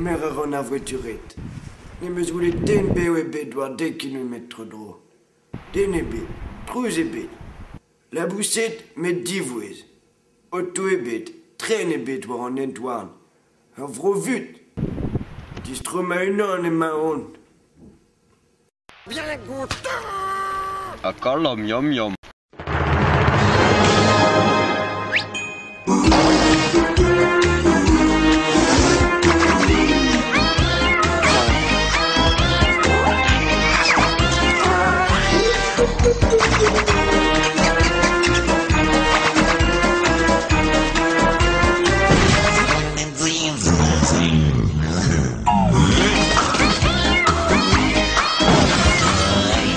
Mehrere na voiturette. Ne me zoule den beo e bet war 10 km dro. Den e bet, trouz e bet. La boussette met 10 vouez. Otto e bet, tren e bet war an entouarn. Ur vro vut. Distro ma unan e ma hont. Bien content. A kallam yom yom.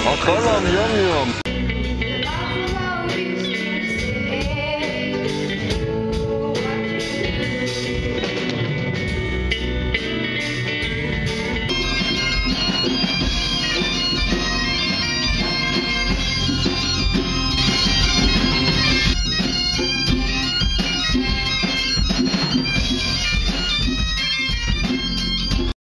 A kallam yom yom.